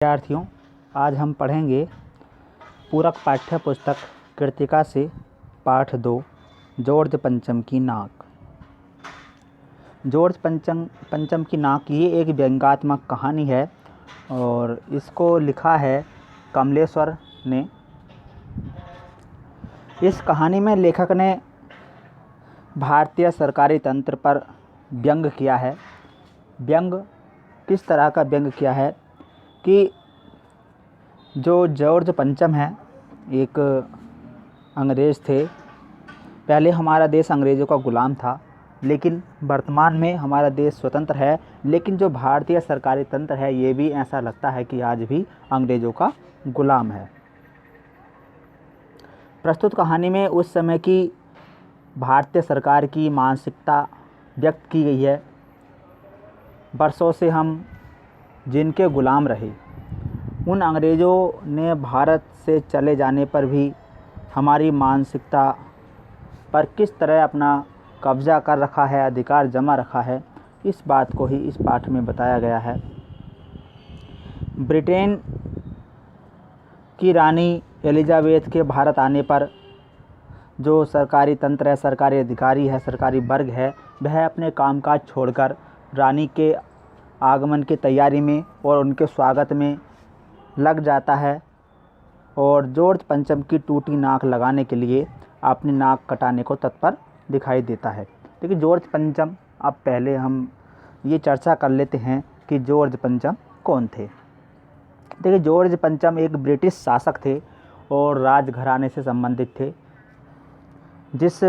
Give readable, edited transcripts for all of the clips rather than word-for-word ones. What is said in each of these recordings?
विद्यार्थियों, आज हम पढ़ेंगे पूरक पाठ्य पुस्तक कृतिका से पाठ 2 जॉर्ज पंचम की नाक। जॉर्ज पंचम की नाक ये एक व्यंग्यात्मक कहानी है और इसको लिखा है कमलेश्वर ने। इस कहानी में लेखक ने भारतीय सरकारी तंत्र पर व्यंग किया है। व्यंग किस तरह का व्यंग किया है कि जो जॉर्ज पंचम है एक अंग्रेज़ थे। पहले हमारा देश अंग्रेज़ों का ग़ुलाम था, लेकिन वर्तमान में हमारा देश स्वतंत्र है। लेकिन जो भारतीय सरकारी तंत्र है ये भी ऐसा लगता है कि आज भी अंग्रेज़ों का ग़ुलाम है। प्रस्तुत कहानी में उस समय की भारतीय सरकार की मानसिकता व्यक्त की गई है। वर्षों से हम जिनके ग़ुलाम रहे, उन अंग्रेज़ों ने भारत से चले जाने पर भी हमारी मानसिकता पर किस तरह अपना कब्ज़ा कर रखा है, अधिकार जमा रखा है, इस बात को ही इस पाठ में बताया गया है। ब्रिटेन की रानी एलिज़ाबेथ के भारत आने पर जो सरकारी तंत्र है, सरकारी अधिकारी है, सरकारी वर्ग है, वह अपने कामकाज छोड़कर रानी के आगमन की तैयारी में और उनके स्वागत में लग जाता है और जॉर्ज पंचम की टूटी नाक लगाने के लिए अपनी नाक कटाने को तत्पर दिखाई देता है। देखिए जॉर्ज पंचम, अब पहले हम ये चर्चा कर लेते हैं कि जॉर्ज पंचम कौन थे। देखिए जॉर्ज पंचम एक ब्रिटिश शासक थे और राजघराने से संबंधित थे। जिस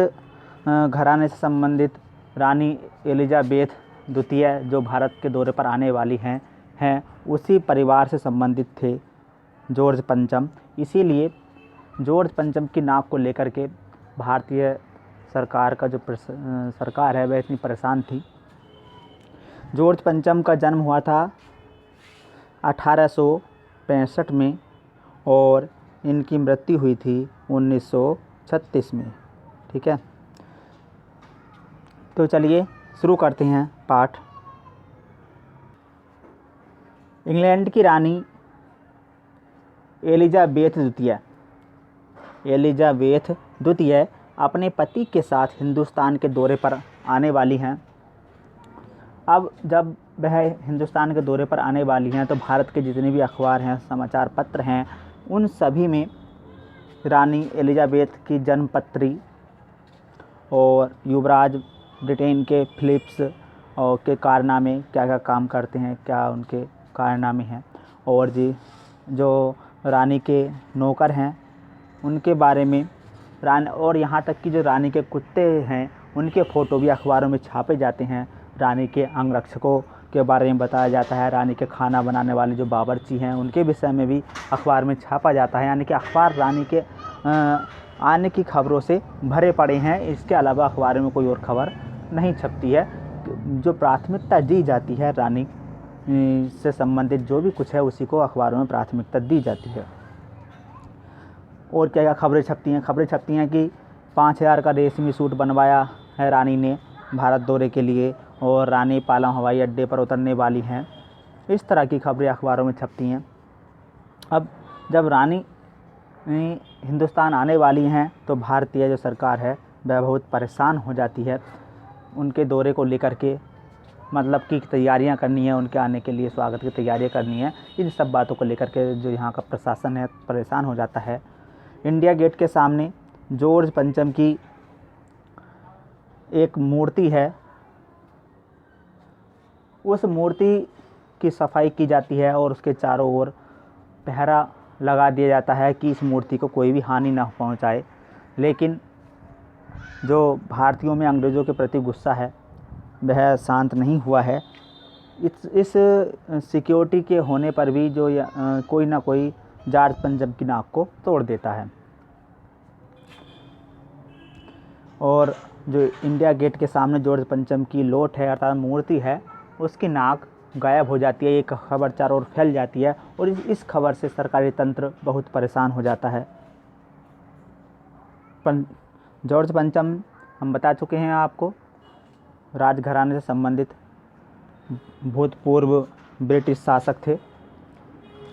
घराने से संबंधित रानी एलिज़ाबेथ द्वितीय जो भारत के दौरे पर आने वाली हैं उसी परिवार से संबंधित थे जॉर्ज पंचम। इसीलिए जॉर्ज पंचम की नाक को लेकर के भारतीय सरकार का जो सरकार है वह इतनी परेशान थी। जॉर्ज पंचम का जन्म हुआ था 1865 में और इनकी मृत्यु हुई थी 1936 में। ठीक है, तो चलिए शुरू करते हैं पाठ। इंग्लैंड की रानी एलिज़ाबेथ द्वितीय अपने पति के साथ हिंदुस्तान के दौरे पर आने वाली हैं। अब जब वह हिंदुस्तान के दौरे पर आने वाली हैं तो भारत के जितने भी अखबार हैं, समाचार पत्र हैं, उन सभी में रानी एलिज़ाबेथ की जन्मपत्री और युवराज ब्रिटेन के फिलिप्स और के कारनामे, क्या क्या काम करते हैं, क्या उनके कारनामे हैं, और जो रानी के नौकर हैं उनके बारे में और यहाँ तक कि जो रानी के कुत्ते हैं उनके फ़ोटो भी अखबारों में छापे जाते हैं। रानी के अंगरक्षकों के बारे में बताया जाता है। रानी के खाना बनाने वाले जो बावर्ची हैं उनके विषय में भी अखबार में छापा जाता है। यानी कि अखबार रानी के आने की खबरों से भरे पड़े हैं। इसके अलावा अखबार में कोई और खबर नहीं छपती है। जो प्राथमिकता दी जाती है रानी से संबंधित जो भी कुछ है उसी को अखबारों में प्राथमिकता दी जाती है। और क्या क्या खबरें छपती हैं? खबरें छपती हैं कि 5000 का रेशमी सूट बनवाया है रानी ने भारत दौरे के लिए और रानी पालम हवाई अड्डे पर उतरने वाली हैं। इस तरह की खबरें अखबारों में छपती हैं। अब जब रानी हिंदुस्तान आने वाली हैं तो भारतीय जो सरकार है वह बहुत परेशान हो जाती है उनके दौरे को लेकर के। मतलब कि तैयारियां करनी है उनके आने के लिए, स्वागत की तैयारियां करनी है। इन सब बातों को लेकर के जो यहाँ का प्रशासन है परेशान हो जाता है। इंडिया गेट के सामने जॉर्ज पंचम की एक मूर्ति है, उस मूर्ति की सफाई की जाती है और उसके चारों ओर पहरा लगा दिया जाता है कि इस मूर्ति को कोई भी हानि ना पहुंचाए। लेकिन जो भारतीयों में अंग्रेज़ों के प्रति गुस्सा है वह शांत नहीं हुआ है। इस सिक्योरिटी के होने पर भी जो कोई ना कोई जॉर्ज पंचम की नाक को तोड़ देता है और जो इंडिया गेट के सामने जॉर्ज पंचम की लोट है अर्थात मूर्ति है, उसकी नाक गायब हो जाती है। एक खबर चारों ओर फैल जाती है और इस खबर से सरकारी तंत्र बहुत परेशान हो जाता है। जॉर्ज पंचम हम बता चुके हैं आपको, राजघराने से संबंधित भूतपूर्व ब्रिटिश शासक थे।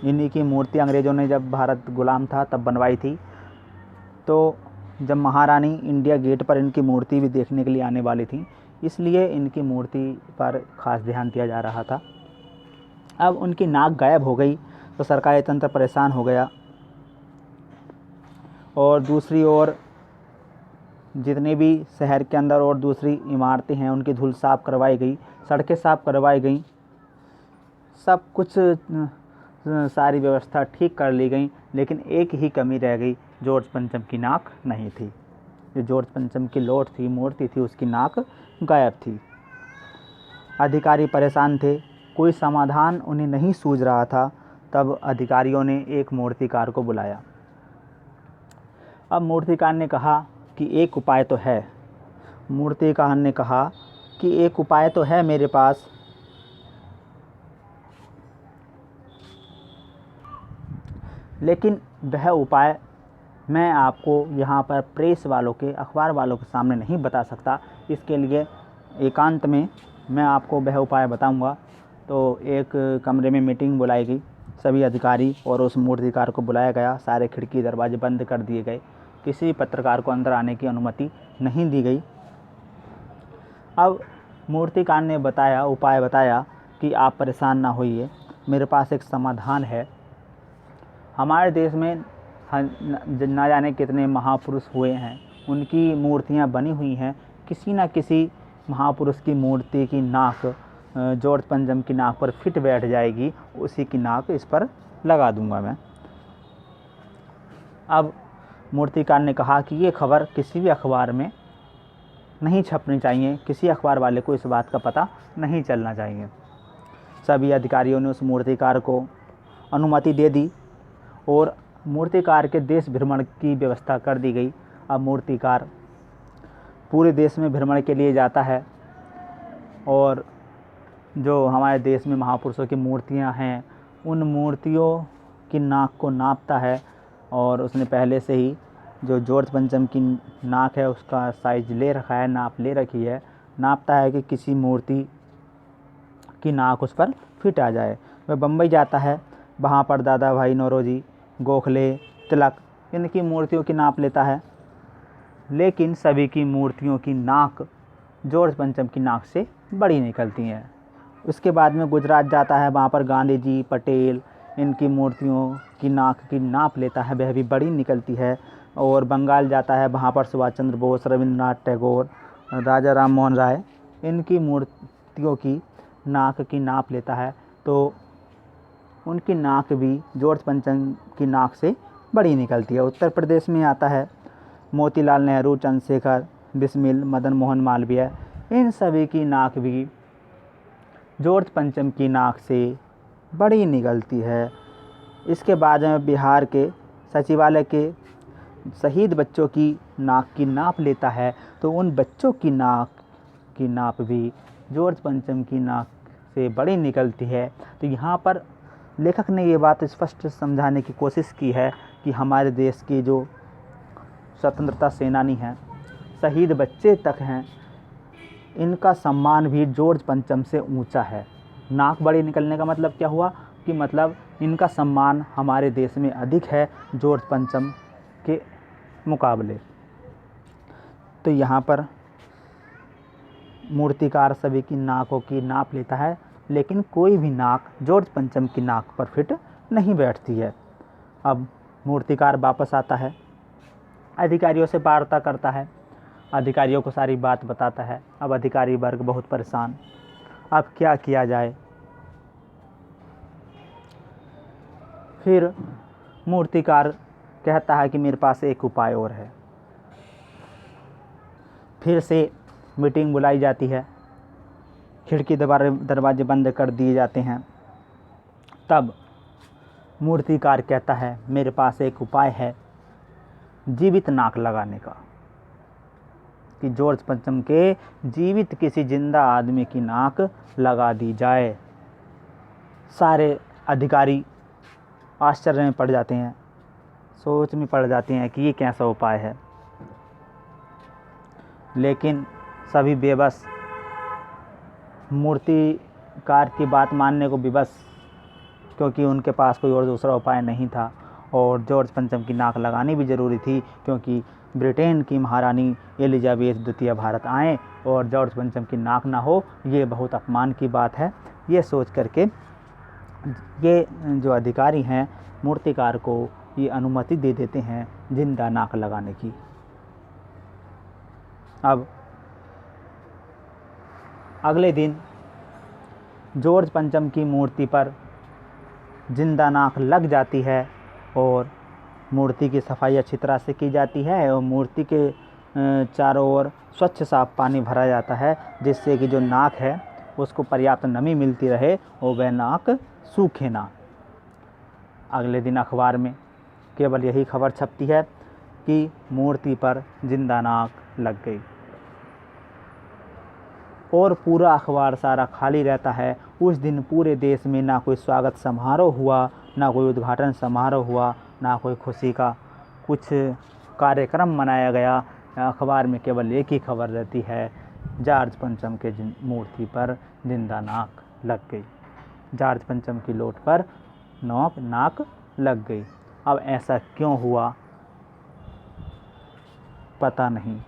इन्हीं की मूर्ति अंग्रेज़ों ने जब भारत गुलाम था तब बनवाई थी। तो जब महारानी इंडिया गेट पर इनकी मूर्ति भी देखने के लिए आने वाली थी, इसलिए इनकी मूर्ति पर ख़ास ध्यान दिया जा रहा था। अब उनकी नाक गायब हो गई तो सरकारी तंत्र परेशान हो गया, और दूसरी ओर जितने भी शहर के अंदर और दूसरी इमारतें हैं उनकी धूल साफ़ करवाई गई, सड़कें साफ़ करवाई गई, सब कुछ सारी व्यवस्था ठीक कर ली गई। लेकिन एक ही कमी रह गई, जॉर्ज पंचम की नाक नहीं थी। जो जॉर्ज पंचम की लौट थी, मूर्ति थी, उसकी नाक गायब थी। अधिकारी परेशान थे, कोई समाधान उन्हें नहीं सूझ रहा था। तब अधिकारियों ने एक मूर्तिकार को बुलाया। अब मूर्तिकार ने कहा कि एक उपाय तो है। मूर्तिकार ने कहा कि एक उपाय तो है मेरे पास, लेकिन वह उपाय मैं आपको यहाँ पर प्रेस वालों के, अखबार वालों के सामने नहीं बता सकता। इसके लिए एकांत में मैं आपको वह उपाय बताऊँगा। तो एक कमरे में मीटिंग बुलाई गई, सभी अधिकारी और उस मूर्तिकार को बुलाया गया। सारे खिड़की दरवाजे बंद कर दिए गए, किसी पत्रकार को अंदर आने की अनुमति नहीं दी गई। अब मूर्तिकार ने उपाय बताया कि आप परेशान ना होइए, मेरे पास एक समाधान है। हमारे देश में ना जाने कितने महापुरुष हुए हैं, उनकी मूर्तियां बनी हुई हैं। किसी न किसी महापुरुष की मूर्ति की नाक जॉर्ज पंचम की नाक पर फिट बैठ जाएगी, उसी की नाक इस पर लगा दूंगा मैं। अब मूर्तिकार ने कहा कि ये खबर किसी भी अखबार में नहीं छपनी चाहिए, किसी अखबार वाले को इस बात का पता नहीं चलना चाहिए। सभी अधिकारियों ने उस मूर्तिकार को अनुमति दे दी और मूर्तिकार के देश भ्रमण की व्यवस्था कर दी गई। अब मूर्तिकार पूरे देश में भ्रमण के लिए जाता है और जो हमारे देश में महापुरुषों की मूर्तियां हैं उन मूर्तियों की नाक को नापता है। और उसने पहले से ही जो जॉर्ज पंचम की नाक है उसका साइज ले रखा है, नाप ले रखी है। नापता है कि किसी मूर्ति की नाक उस पर फिट आ जाए। वह बम्बई जाता है, वहाँ पर दादा भाई नौरोजी, गोखले, तिलक, इनकी मूर्तियों की नाप लेता है। लेकिन सभी की मूर्तियों की नाक जॉर्ज पंचम की नाक से बड़ी निकलती हैं। उसके बाद में गुजरात जाता है, वहाँ पर गांधी जी, पटेल, इनकी मूर्तियों की नाक की नाप लेता है, वह भी बड़ी निकलती है। और बंगाल जाता है, वहाँ पर सुभाष चंद्र बोस, रविंद्रनाथ टैगोर, राजा राम मोहन राय, इनकी मूर्तियों की नाक की नाप लेता है। तो उनकी नाक भी जॉर्ज पंचम की नाक से बड़ी निकलती है। उत्तर प्रदेश में आता है, मोतीलाल नेहरू, चंद्रशेखर, बिस्मिल, मदन मोहन मालवीय, इन सभी की नाक भी जॉर्ज पंचम की नाक से बड़ी निकलती है। इसके बाद में बिहार के सचिवालय के शहीद बच्चों की नाक की नाप लेता है, तो उन बच्चों की नाप भी जॉर्ज पंचम की नाक से बड़ी निकलती है। तो यहाँ पर लेखक ने ये बात स्पष्ट समझाने की कोशिश की है कि हमारे देश के जो स्वतंत्रता सेनानी हैं, शहीद बच्चे तक हैं, इनका सम्मान भी जॉर्ज पंचम से ऊंचा है। नाक बड़ी निकलने का मतलब क्या हुआ कि मतलब इनका सम्मान हमारे देश में अधिक है जॉर्ज पंचम के मुकाबले। तो यहाँ पर मूर्तिकार सभी की नाकों की नाप लेता है, लेकिन कोई भी नाक जॉर्ज पंचम की नाक पर फिट नहीं बैठती है। अब मूर्तिकार वापस आता है, अधिकारियों से वार्ता करता है, अधिकारियों को सारी बात बताता है। अब अधिकारी वर्ग बहुत परेशान, अब क्या किया जाए। फिर मूर्तिकार कहता है कि मेरे पास एक उपाय और है। फिर से मीटिंग बुलाई जाती है, खिड़की दरवाजे बंद कर दिए जाते हैं। तब मूर्तिकार कहता है मेरे पास एक उपाय है जीवित नाक लगाने का, कि जॉर्ज पंचम के जीवित किसी जिंदा आदमी की नाक लगा दी जाए। सारे अधिकारी आश्चर्य में पड़ जाते हैं, सोच में पड़ जाते हैं कि ये कैसा उपाय है। लेकिन सभी बेबस, मूर्तिकार की बात मानने को विवश। क्योंकि उनके पास कोई और दूसरा उपाय नहीं था। और जॉर्ज पंचम की नाक लगानी भी ज़रूरी थी, क्योंकि ब्रिटेन की महारानी एलिजाबेथ द्वितीय भारत आएँ और जॉर्ज पंचम की नाक ना हो, ये बहुत अपमान की बात है। ये सोच करके ये जो अधिकारी हैं मूर्तिकार को ये अनुमति दे देते हैं जिंदा नाक लगाने की। अब अगले दिन जॉर्ज पंचम की मूर्ति पर जिंदा नाक लग जाती है और मूर्ति की सफाई अच्छी तरह से की जाती है और मूर्ति के चारों ओर स्वच्छ साफ पानी भरा जाता है, जिससे कि जो नाक है उसको पर्याप्त नमी मिलती रहे और वह नाक सूखे ना। अगले दिन अखबार में केवल यही खबर छपती है कि मूर्ति पर जिंदा नाक लग गई और पूरा अखबार सारा खाली रहता है। उस दिन पूरे देश में ना कोई स्वागत समारोह हुआ, ना कोई उद्घाटन समारोह हुआ, ना कोई खुशी का कुछ कार्यक्रम मनाया गया। अखबार में केवल एक ही खबर रहती है, जॉर्ज पंचम के मूर्ति पर जिंदा नाक लग गई, जॉर्ज पंचम की लोट पर नाक लग गई। अब ऐसा क्यों हुआ पता नहीं।